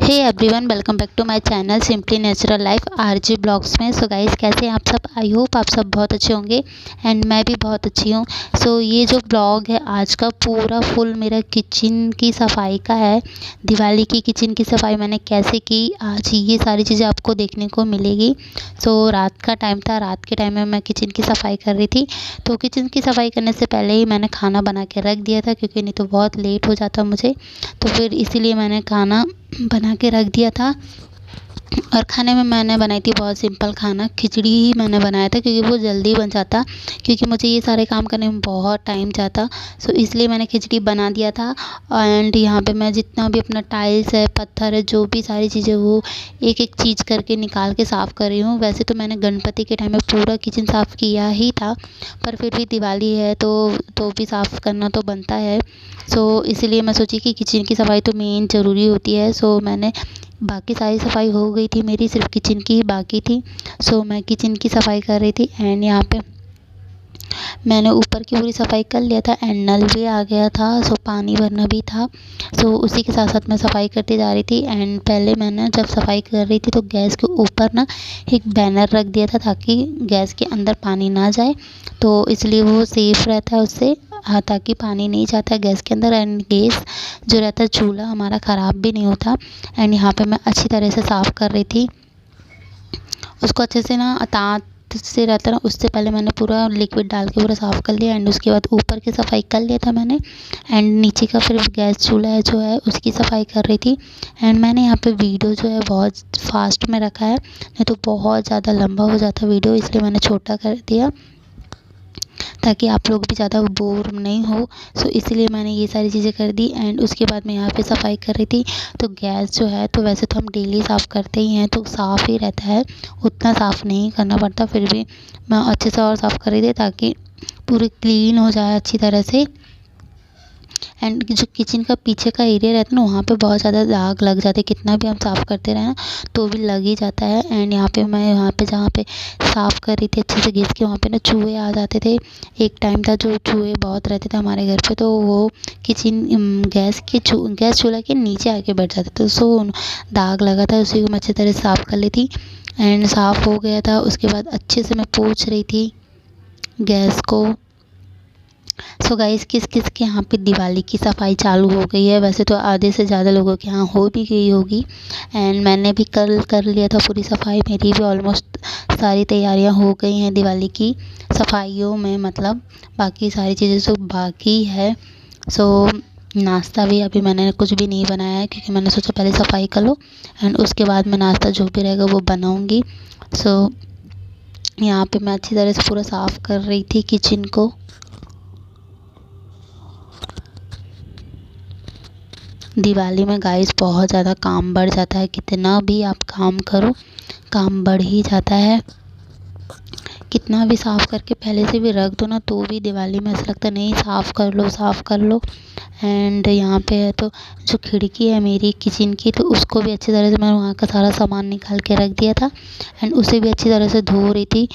Hey everyone, welcome back to my channel simply natural life RG blogs में। So guys, कैसे हैं आप सब? आई होप आप सब बहुत अच्छे होंगे एंड मैं भी बहुत अच्छी हूँ। सो ये जो ब्लॉग है आज का पूरा फुल मेरा किचन की सफाई का है। दिवाली की किचन की सफाई मैंने कैसे की, आज ये सारी चीज़ें आपको देखने को मिलेगी। सो रात का टाइम था, रात के टाइम में मैं किचन की सफाई कर रही थी। तो किचन की सफाई करने से पहले ही मैंने खाना बना के रख दिया था, क्योंकि नहीं तो बहुत लेट हो जाता मुझे। तो फिर इसीलिए मैंने खाना बना के रख दिया था। और खाने में मैंने बनाई थी बहुत सिंपल खाना, खिचड़ी ही मैंने बनाया था, क्योंकि वो जल्दी बन जाता, क्योंकि मुझे ये सारे काम करने में बहुत टाइम जाता। सो इसलिए मैंने खिचड़ी बना दिया था। एंड यहाँ पे मैं जितना भी अपना टाइल्स है, पत्थर है, जो भी सारी चीज़ें वो एक एक चीज़ करके निकाल के साफ़ कर रही हूँ। वैसे तो मैंने गणपति के टाइम में पूरा किचन साफ़ किया ही था, पर फिर भी दिवाली है तो भी साफ़ करना तो बनता है। सो इसलिए मैं सोची कि किचन की सफाई तो मेन ज़रूरी होती है। सो मैंने बाकी सारी सफाई हो गई थी, मेरी सिर्फ किचन की ही बाकी थी। सो मैं किचन की सफाई कर रही थी एंड यहाँ पे मैंने ऊपर की पूरी सफाई कर लिया था एंड नल भी आ गया था। सो पानी भरना भी था। सो उसी के साथ साथ मैं सफाई करती जा रही थी। एंड पहले मैंने जब सफाई कर रही थी तो गैस के ऊपर ना एक बैनर रख दिया था, ताकि गैस के अंदर पानी ना जाए। तो इसलिए वो सेफ़ रहता है उससे, ताकि पानी नहीं जाता है गैस के अंदर। एंड गैस जो रहता है, चूल्हा हमारा ख़राब भी नहीं होता। एंड यहाँ पे मैं अच्छी तरह से साफ़ कर रही थी उसको, अच्छे से ना तात से रहता है ना, उससे पहले मैंने पूरा लिक्विड डाल के पूरा साफ़ कर लिया। एंड उसके बाद ऊपर की सफाई कर लिया था मैंने। एंड नीचे का फिर गैस चूल्हा है जो है उसकी सफाई कर रही थी। एंड मैंने यहाँ पे वीडियो जो है बहुत फास्ट में रखा है, नहीं तो बहुत ज़्यादा लंबा हो जाता वीडियो, इसलिए मैंने छोटा कर दिया, ताकि आप लोग भी ज़्यादा बोर नहीं हो। सो इसलिए मैंने ये सारी चीज़ें कर दी। एंड उसके बाद मैं यहाँ पे सफाई कर रही थी। तो गैस जो है, तो वैसे तो हम डेली साफ़ करते ही हैं, तो साफ़ ही रहता है, उतना साफ़ नहीं करना पड़ता। फिर भी मैं अच्छे से और साफ़ कर रही थी, ताकि पूरी क्लीन हो जाए अच्छी तरह से। एंड जो किचन का पीछे का एरिया रहता है ना, वहाँ पे बहुत ज़्यादा दाग लग जाते हैं, कितना भी हम साफ़ करते रहें ना तो भी लग ही जाता है। एंड यहाँ पे मैं जहाँ पे साफ़ कर रही थी अच्छे से गैस के, वहाँ पे ना चूहे आ जाते थे। एक टाइम था जो चूहे बहुत रहते थे हमारे घर पे, तो वो किचन गैस चूल्हा के नीचे आके बैठ जाते थे। सो दाग लगा था, उसी को मैं अच्छी तरह से साफ़ कर ली थी। एंड साफ़ हो गया था। उसके बाद अच्छे से मैं पोंछ रही थी गैस को। सो गाइस, किस किस के यहाँ पे दिवाली की सफाई चालू हो गई है? वैसे तो आधे से ज़्यादा लोगों के यहाँ हो भी गई होगी। एंड मैंने भी कल कर लिया था पूरी सफाई, मेरी भी ऑलमोस्ट सारी तैयारियां हो गई हैं दिवाली की सफाइयों में, मतलब बाकी सारी चीज़ें तो बाकी है। सो नाश्ता भी अभी मैंने कुछ भी नहीं बनाया है, क्योंकि मैंने सोचा पहले सफाई कर लो एंड उसके बाद मैं नाश्ता जो भी रहेगा वो बनाऊँगी। सो यहाँ पे मैं अच्छी तरह से पूरा साफ़ कर रही थी किचन को। दिवाली में गाइस बहुत ज़्यादा काम बढ़ जाता है, कितना भी आप काम करो काम बढ़ ही जाता है। कितना भी साफ़ करके पहले से भी रख दो ना, तो भी दिवाली में ऐसा लगता है नहीं, साफ़ कर लो साफ़ कर लो। एंड यहाँ पे है तो जो खिड़की है मेरी किचन की, तो उसको भी अच्छी तरह से मैं वहाँ का सारा सामान निकाल के रख दिया था। एंड उसे भी अच्छी तरह से धो रही थी।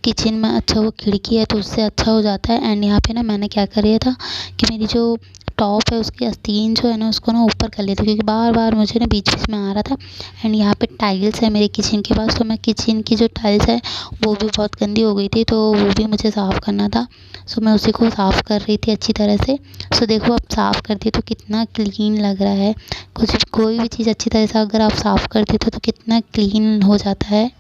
किचन में अच्छा वो खिड़की है तो उससे अच्छा हो जाता है। एंड यहाँ पे ना मैंने क्या कर लिया था कि मेरी जो टॉप है उसकी आस्तीन जो है ना, उसको ना ऊपर कर लिया था, क्योंकि बार बार मुझे ना बीच बीच में आ रहा था। एंड यहाँ पे टाइल्स है मेरे किचन के पास, तो मैं किचन की जो टाइल्स है वो भी बहुत गंदी हो गई थी, तो वो भी मुझे साफ़ करना था। सो मैं उसी को साफ़ कर रही थी अच्छी तरह से। सो देखो, अब साफ़ करती तो कितना क्लीन लग रहा है। कोई भी चीज़ अच्छी तरह से अगर आप साफ़ करते तो कितना क्लीन हो जाता है,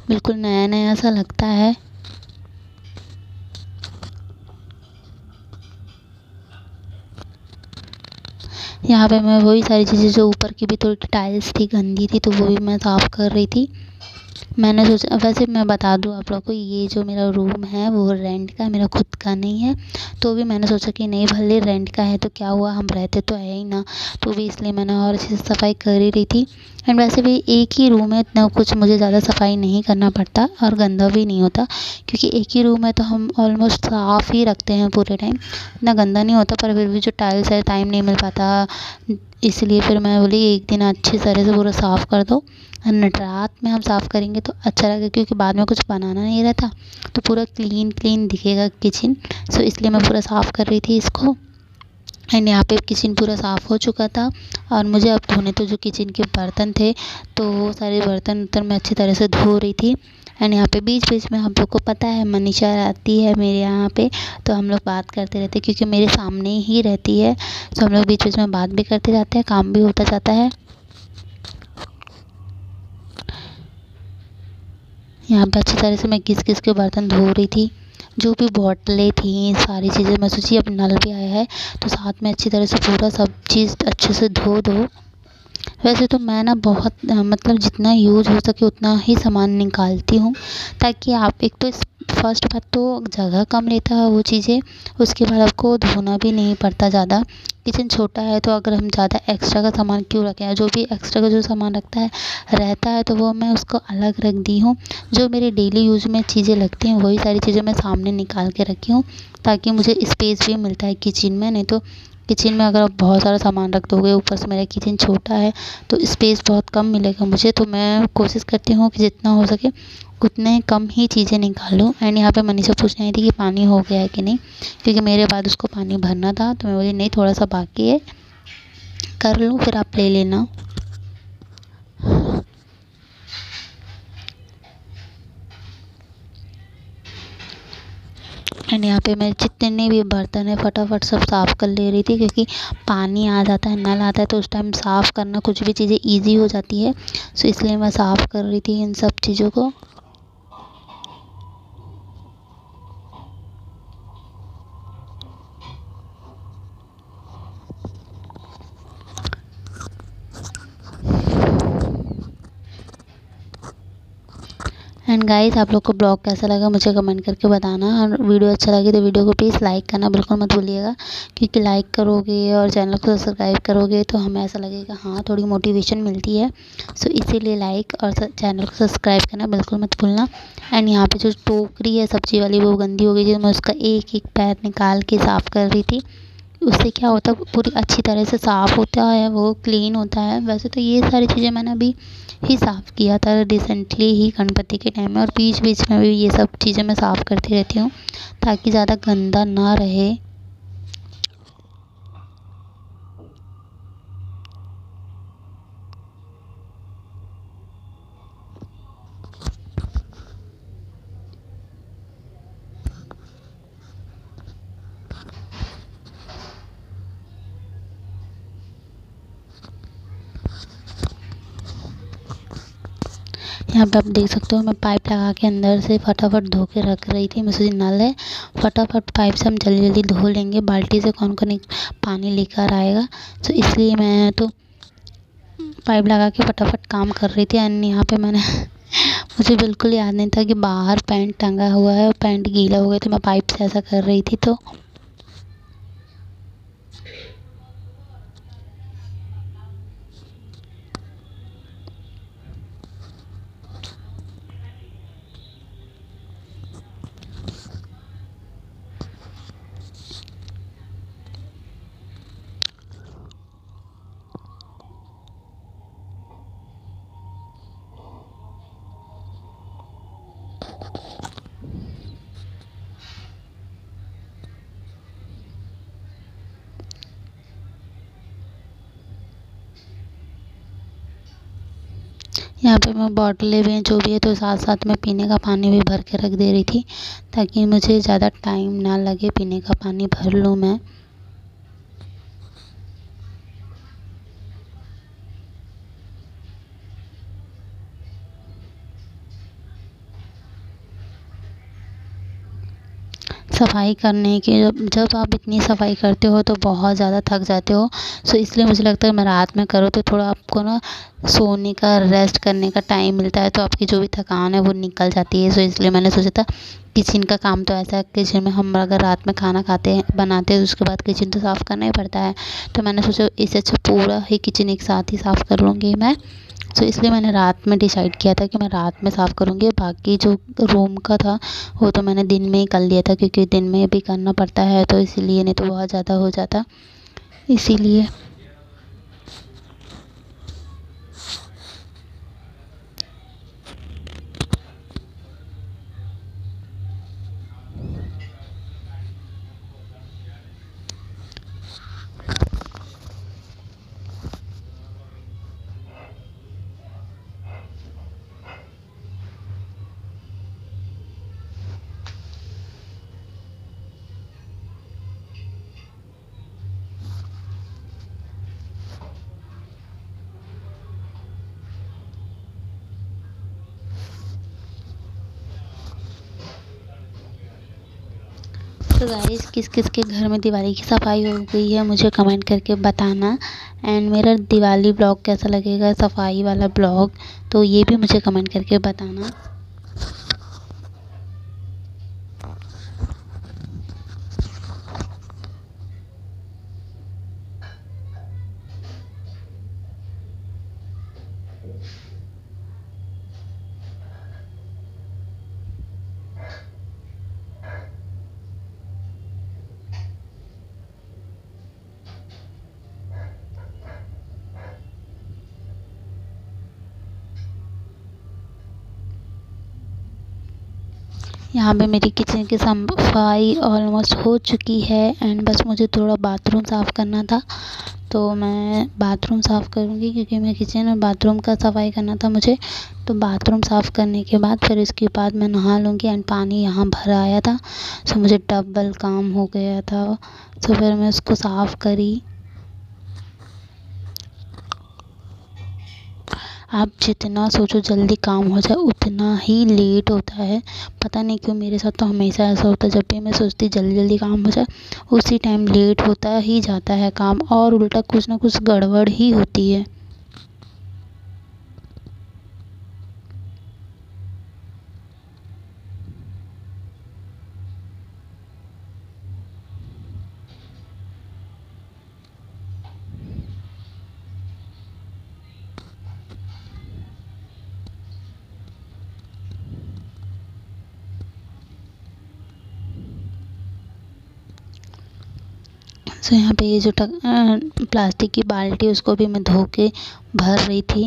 बिल्कुल नया नया सा लगता है। यहाँ पे मैं वही सारी चीज़ें, जो ऊपर की भी थोड़ी टाइल्स थी गंदी थी, तो वो भी मैं साफ़ कर रही थी। मैंने सोचा, वैसे मैं बता दूँ आप लोगों को, ये जो मेरा रूम है वो रेंट का है, मेरा खुद का नहीं है। तो भी मैंने सोचा कि नहीं, भले रेंट का है तो क्या हुआ, हम रहते तो है ही ना। तो भी इसलिए मैंने और अच्छे से सफाई कर ही रही थी। एंड वैसे भी एक ही रूम है, इतना कुछ मुझे ज़्यादा सफाई नहीं करना पड़ता और गंदा भी नहीं होता, क्योंकि एक ही रूम है तो हम ऑलमोस्ट साफ़ ही रखते हैं पूरे टाइम, इतना गंदा नहीं होता। पर फिर भी जो टाइल्स है टाइम नहीं मिल पाता, इसलिए फिर मैं बोली एक दिन अच्छी तरह से पूरा साफ़ कर दो, एंड रात में हम साफ़ करेंगे तो अच्छा लगेगा, क्योंकि बाद में कुछ बनाना नहीं रहता तो पूरा क्लीन क्लीन दिखेगा किचन। सो इसलिए मैं पूरा साफ़ कर रही थी इसको। एंड यहाँ पे किचन पूरा साफ़ हो चुका था और मुझे अब धोने तो जो किचन के बर्तन थे, तो वो सारे बर्तन उर्तन मैं अच्छी तरह से धो रही थी। एंड यहाँ पे बीच बीच में हम लोग को पता है मनीषा आती है मेरे यहाँ पे, तो हम लोग बात करते रहते हैं, क्योंकि मेरे सामने ही रहती है, तो हम लोग बीच बीच में बात भी करते जाते हैं, काम भी होता जाता है। यहाँ पे अच्छी तरह से मैं घिस घिस के बर्तन धो रही थी, जो भी बॉटलें थी सारी चीज़ें। मैं सोची अब नल भी आया है तो साथ में अच्छी तरह से पूरा सब चीज़ अच्छे से धो दो। वैसे तो मैं ना बहुत मतलब जितना यूज़ हो सके उतना ही सामान निकालती हूँ, ताकि आप एक तो फर्स्ट बात तो जगह कम लेता है वो चीज़ें, उसके बाद आपको धोना भी नहीं पड़ता ज़्यादा। किचन छोटा है तो अगर हम ज़्यादा एक्स्ट्रा का सामान क्यों रखें, जो भी एक्स्ट्रा का जो सामान रखता है रहता है तो वो मैं उसको अलग रख दी हूँ। जो मेरे डेली यूज़ में चीज़ें लगती हैं वही सारी चीज़ें मैं सामने निकाल के रखी हूँ, ताकि मुझे स्पेस भी मिलता है किचन में। नहीं तो किचन में अगर आप बहुत सारा सामान रख दोगे, ऊपर से मेरा किचन छोटा है तो स्पेस बहुत कम मिलेगा मुझे, तो मैं कोशिश करती हूँ कि जितना हो सके उतने कम ही चीज़ें निकालूँ। एंड यहाँ पे मनीषा पूछ रही थी कि पानी हो गया है कि नहीं, क्योंकि मेरे बाद उसको पानी भरना था, तो मैं बोली नहीं थोड़ा सा बाकी है, कर लूँ फिर आप ले लेना। एंड यहाँ पे मेरे जितने भी बर्तन है फटाफट सब साफ़ कर ले रही थी, क्योंकि पानी आ जाता है, नल आता है तो उस टाइम साफ़ करना कुछ भी चीज़ें इजी हो जाती है। सो इसलिए मैं साफ़ कर रही थी इन सब चीज़ों को। एंड गाइस आप लोग को ब्लॉग कैसा लगा मुझे कमेंट करके बताना, और वीडियो अच्छा लगे तो वीडियो को प्लीज़ लाइक करना बिल्कुल मत भूलिएगा, क्योंकि लाइक करोगे और चैनल को सब्सक्राइब करोगे तो हमें ऐसा लगेगा हाँ थोड़ी मोटिवेशन मिलती है। सो इसीलिए लाइक और चैनल को सब्सक्राइब करना बिल्कुल मत भूलना। एंड यहाँ पे जो टोकरी है सब्ज़ी वाली वो गंदी हो गई थी, मैं उसका एक एक पैर निकाल के साफ़ कर रही थी। उससे क्या होता है पूरी अच्छी तरह से साफ़ होता है, वो क्लीन होता है। वैसे तो ये सारी चीज़ें मैंने अभी ही साफ़ किया था रिसेंटली ही गणपति के टाइम में, और बीच बीच में भी ये सब चीज़ें मैं साफ़ करती रहती हूँ ताकि ज़्यादा गंदा ना रहे। यहाँ पे आप देख सकते हो मैं पाइप लगा के अंदर से फटाफट धो के रख रही थी। मैं सोची नल है फटाफट पाइप से हम जल्दी जल्दी धो लेंगे, बाल्टी से कौन कौन पानी लेकर आएगा। तो इसलिए मैं तो पाइप लगा के फटाफट काम कर रही थी। एंड यहाँ पे मैंने मुझे बिल्कुल याद नहीं था कि बाहर पैंट टंगा हुआ है और पैंट गीला हो गया, तो मैं पाइप से ऐसा कर रही थी। तो यहाँ पे मैं बॉटलें भी जो भी है तो साथ साथ में पीने का पानी भी भर के रख दे रही थी, ताकि मुझे ज़्यादा टाइम ना लगे, पीने का पानी भर लूँ मैं। सफाई करने के जब आप इतनी सफाई करते हो तो बहुत ज़्यादा थक जाते हो। सो इसलिए मुझे लगता है मैं रात में करो तो थोड़ा आपको ना सोने का रेस्ट करने का टाइम मिलता है, तो आपकी जो भी थकान है वो निकल जाती है। सो इसलिए मैंने सोचा था किचन का काम तो ऐसा है, किचन में हम अगर रात में खाना खाते हैं बनाते हैं तो उसके बाद किचन तो साफ़ करना ही पड़ता है। तो मैंने सोचा इससे अच्छा पूरा ही किचन एक साथ ही साफ़ कर लूँगी मैं, सो इसलिए मैंने रात में डिसाइड किया था कि मैं रात में साफ़ करूँगी। बाकी जो रूम का था वो तो मैंने दिन में ही कर लिया था, क्योंकि दिन में भी करना पड़ता है, तो इसीलिए, नहीं तो बहुत ज़्यादा हो जाता इसीलिए। तो गाइस, किस किस के घर में दिवाली की सफाई हो गई है मुझे कमेंट करके बताना। एंड मेरा दिवाली ब्लॉग कैसा लगेगा, सफाई वाला ब्लॉग, तो ये भी मुझे कमेंट करके बताना। यहाँ पे मेरी किचन की सफाई ऑलमोस्ट हो चुकी है। एंड बस मुझे थोड़ा बाथरूम साफ़ करना था, तो मैं बाथरूम साफ़ करूँगी, क्योंकि मैं किचन और बाथरूम का सफाई करना था मुझे। तो बाथरूम साफ़ करने के बाद फिर इसके बाद मैं नहा लूँगी। एंड पानी यहाँ भर आया था, सो मुझे डबल काम हो गया था। तो फिर मैं उसको साफ़ करी। आप जितना सोचो जल्दी काम हो जाए उतना ही लेट होता है। पता नहीं क्यों, मेरे साथ तो हमेशा ऐसा होता है, जब भी मैं सोचती जल्दी जल्दी काम हो जाए उसी टाइम लेट होता ही जाता है काम, और उल्टा कुछ ना कुछ गड़बड़ ही होती है। सो यहाँ पे ये जो प्लास्टिक की बाल्टी, उसको भी मैं धो के भर रही थी।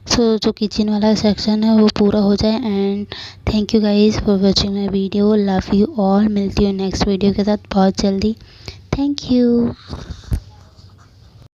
सो जो किचन वाला सेक्शन है वो पूरा हो जाए। And thank you guys for watching my video. Love you all. मिलती हूँ नेक्स्ट वीडियो के साथ बहुत जल्दी। Thank you.